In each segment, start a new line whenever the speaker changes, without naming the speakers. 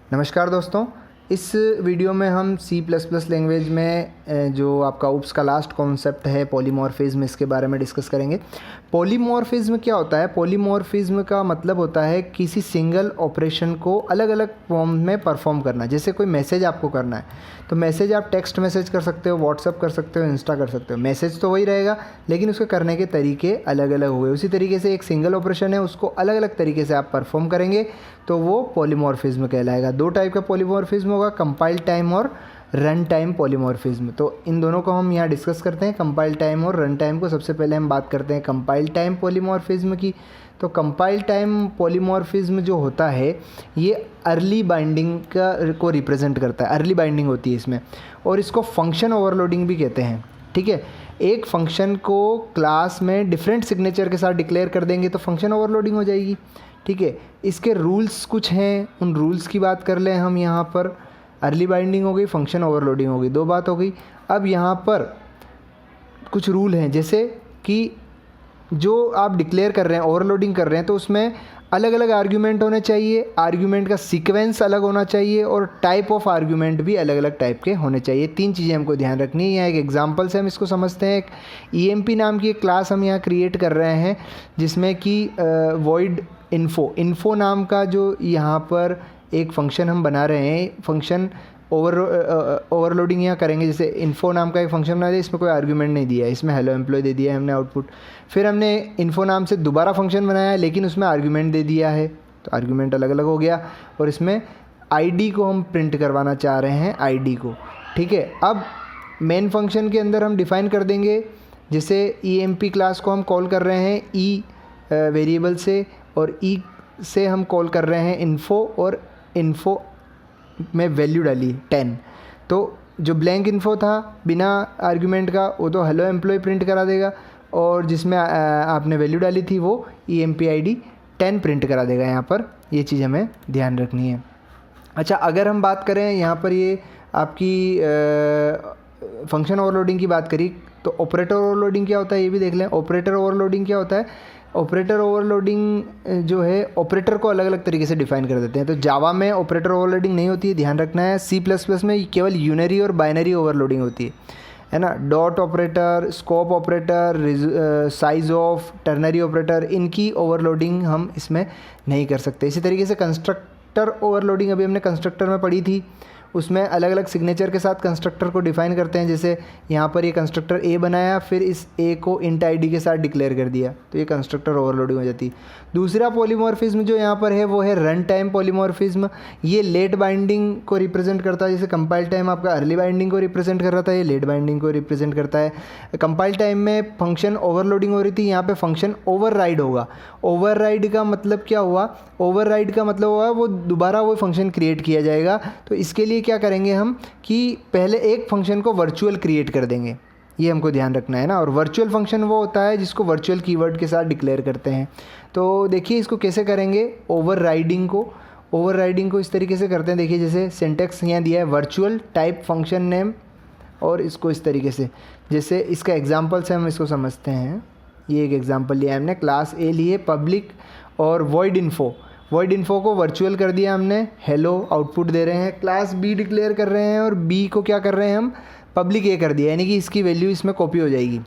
नमस्कार दोस्तों, इस वीडियो में हम C++ लैंग्वेज में जो आपका UPS का लास्ट कॉन्सेप्ट है पॉलीमॉर्फिज्म, इसके बारे में डिस्कस करेंगे। पॉलीमॉर्फिज्म क्या होता है? पॉलीमॉर्फिज्म का मतलब होता है किसी सिंगल ऑपरेशन को अलग अलग फॉर्म में परफॉर्म करना। जैसे कोई मैसेज आपको करना है तो मैसेज आप टेक्स्ट मैसेज कर सकते हो, व्हाट्सअप कर सकते हो, इंस्टा कर सकते हो। मैसेज तो वही रहेगा लेकिन उसके करने के तरीके अलग अलग हुए। उसी तरीके से एक सिंगल ऑपरेशन है, उसको अलग अलग तरीके से आप परफॉर्म करेंगे तो वो पॉलीमॉर्फिज्म कहलाएगा। दो टाइप का पॉलीमॉर्फिज्म होगा, कंपाइल टाइम और रन टाइम पॉलीमॉर्फिज्म। तो इन दोनों को हम यहाँ डिस्कस करते हैं, कंपाइल टाइम और रन टाइम को। सबसे पहले हम बात करते हैं कंपाइल टाइम पॉलीमॉर्फिज्म की। तो कंपाइल टाइम पॉलीमॉर्फिज्म जो होता है ये अर्ली बाइंडिंग को रिप्रेजेंट करता है। अर्ली बाइंडिंग होती है इसमें, और इसको फंक्शन ओवरलोडिंग भी कहते हैं। ठीक है, एक फंक्शन को क्लास में डिफरेंट सिग्नेचर के साथ डिक्लेयर कर देंगे तो फंक्शन ओवरलोडिंग हो जाएगी। ठीक है, इसके रूल्स कुछ हैं, उन रूल्स की बात कर लें हम। यहाँ पर अर्ली बाइंडिंग हो गई, फंक्शन ओवरलोडिंग हो गई, दो बात हो गई। अब यहाँ पर कुछ रूल हैं, जैसे कि जो आप डिक्लेयर कर रहे हैं, ओवरलोडिंग कर रहे हैं, तो उसमें अलग अलग आर्ग्यूमेंट होने चाहिए, आर्ग्यूमेंट का सीक्वेंस अलग होना चाहिए और टाइप ऑफ आर्ग्यूमेंट भी अलग अलग टाइप के होने चाहिए। तीन चीज़ें हमको ध्यान रखनी है। यहाँ एक एग्जांपल से हम इसको समझते हैं। एक EMP नाम की एक क्लास हम यहाँ क्रिएट कर रहे हैं जिसमें कि वॉइड इन्फो नाम का जो यहाँ पर एक फंक्शन हम बना रहे हैं। फंक्शन ओवरलोडिंग यहाँ करेंगे। जैसे इन्फो नाम का एक फंक्शन बना दिया, इसमें कोई आर्ग्यूमेंट नहीं दिया है, इसमें हेलो एम्प्लॉय दे दिया है हमने आउटपुट। फिर हमने इन्फो नाम से दोबारा फंक्शन बनाया है लेकिन उसमें आर्ग्यूमेंट दे दिया है, तो आर्ग्यूमेंट अलग अलग हो गया। और इसमें ID को हम प्रिंट करवाना चाह रहे हैं, ID को। ठीक है, अब मेन फंक्शन के अंदर हम डिफ़ाइन कर देंगे। जैसे EMP क्लास को हम कॉल कर रहे हैं E वेरिएबल से, और E से हम कॉल कर रहे हैं इन्फो, और इन्फो में वैल्यू डाली 10। तो जो ब्लैंक इन्फो था बिना आर्ग्यूमेंट का वो तो हेलो एम्प्लॉय प्रिंट करा देगा, और जिसमें आपने वैल्यू डाली थी वो EMP ID 10 प्रिंट करा देगा। यहाँ पर ये चीज़ हमें ध्यान रखनी है। अच्छा, अगर हम बात करें यहाँ पर ये आपकी फंक्शन ओवरलोडिंग की बात करी तो ऑपरेटर ओवरलोडिंग क्या होता है ये भी देख लें। ऑपरेटर ओवरलोडिंग क्या होता है? ऑपरेटर ओवरलोडिंग जो है ऑपरेटर को अलग अलग तरीके से डिफाइन कर देते हैं। तो जावा में ऑपरेटर ओवरलोडिंग नहीं होती है, ध्यान रखना है। C++ में केवल यूनरी और बाइनरी ओवरलोडिंग होती है ना। Dot operator, scope operator, size of, ternary operator, इनकी ओवरलोडिंग हम इसमें नहीं कर सकते। इसी तरीके से कंस्ट्रक्टर ओवरलोडिंग अभी हमने कंस्ट्रक्टर में पढ़ी थी, उसमें अलग अलग सिग्नेचर के साथ कंस्ट्रक्टर को डिफ़ाइन करते हैं। जैसे यहाँ पर ये कंस्ट्रक्टर A बनाया, फिर इस A को इंट ID के साथ डिक्लेयर कर दिया, तो ये कंस्ट्रक्टर ओवरलोडिंग हो जाती है। दूसरा पॉलीमॉर्फिज्म जो यहाँ पर है वो है रन टाइम पॉलीमॉर्फिज्म। ये लेट बाइंडिंग को रिप्रेजेंट करता है। जैसे कंपाइल टाइम आपका अर्ली बाइंडिंग को रिप्रेजेंट कर रहा था, ये लेट बाइंडिंग को रिप्रेजेंट करता है। कंपाइल टाइम में फंक्शन ओवरलोडिंग हो रही थी, यहाँ पे फंक्शन ओवरराइड होगा। ओवरराइड का मतलब क्या हुआ? ओवरराइड का मतलब हुआ वो दोबारा वो फंक्शन क्रिएट किया जाएगा। तो इसके लिए क्या करेंगे हम कि पहले एक फंक्शन को वर्चुअल क्रिएट कर देंगे, ये हमको ध्यान रखना है ना। और वर्चुअल फंक्शन वो होता है जिसको वर्चुअल कीवर्ड के साथ डिक्लेयर करते हैं। तो देखिए इसको कैसे करेंगे, ओवरराइडिंग को इस तरीके से करते हैं। देखिए जैसे सिंटैक्स यहाँ दिया है, वर्चुअल टाइप फंक्शन नेम, और इसको इस तरीके से, जैसे इसका एग्जाम्पल से हम इसको समझते हैं। ये एक एग्जाम्पल लिया हमने, क्लास A लिए पब्लिक और वॉइड इन्फो को वर्चुअल कर दिया हमने, हेलो आउटपुट दे रहे हैं। क्लास B डिक्लेयर कर रहे हैं और B को क्या कर रहे हैं हम, पब्लिक A कर दिया, यानी कि इसकी वैल्यू इसमें कॉपी हो जाएगी।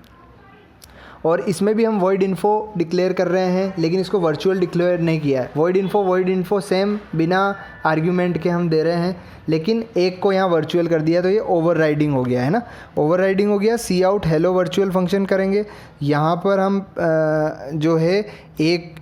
और इसमें भी हम वॉइड इन्फो डिक्लेयर कर रहे हैं लेकिन इसको वर्चुअल डिक्लेयर नहीं किया है। वॉइड इन्फो सेम बिना आर्ग्यूमेंट के हम दे रहे हैं, लेकिन एक को यहाँ वर्चुअल कर दिया, तो ये ओवरराइडिंग हो गया है ना। ओवरराइडिंग हो गया। सी आउट हेलो वर्चुअल फंक्शन करेंगे। यहाँ पर हम जो है एक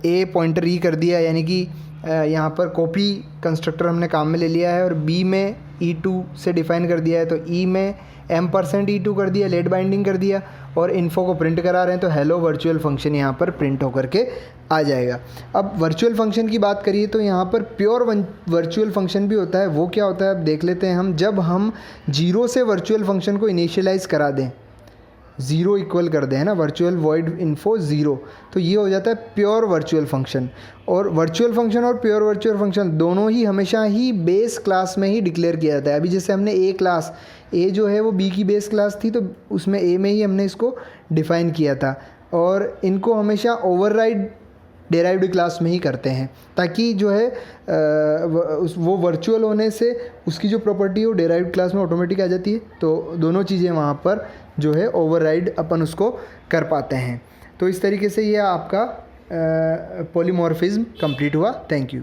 ए पॉइंटर E कर दिया, यानी कि यहाँ पर कॉपी कंस्ट्रक्टर हमने काम में ले लिया है, और B में E2 से डिफ़ाइन कर दिया है, तो E में %E2 कर दिया, लेट बाइंडिंग कर दिया, और इन्फो को प्रिंट करा रहे हैं, तो हेलो वर्चुअल फंक्शन यहाँ पर प्रिंट होकर के आ जाएगा। अब वर्चुअल फंक्शन की बात करिए तो यहाँ पर प्योर वर्चुअल फंक्शन भी होता है। वो क्या होता है अब देख लेते हैं हम। जब हम 0 से वर्चुअल फंक्शन को इनिशियलाइज़ करा दें, 0 इक्वल कर दें, है ना, वर्चुअल वॉइड इन्फो 0, तो ये हो जाता है प्योर वर्चुअल फंक्शन। और वर्चुअल फंक्शन और प्योर वर्चुअल फंक्शन दोनों ही हमेशा ही बेस क्लास में ही डिक्लेयर किया जाता है। अभी जैसे हमने A जो है वो B की बेस क्लास थी, तो उसमें A में ही हमने इसको डिफ़ाइन किया था, और इनको हमेशा ओवरराइड डेराइव्ड क्लास में ही करते हैं, ताकि जो है वो वर्चुअल होने से उसकी जो प्रॉपर्टी है वो डेराइव्ड क्लास में ऑटोमेटिक आ जाती है, तो दोनों चीज़ें वहाँ पर जो है ओवरराइड अपन उसको कर पाते हैं। तो इस तरीके से ये आपका पॉलीमॉर्फिज्म कंप्लीट हुआ। Thank you.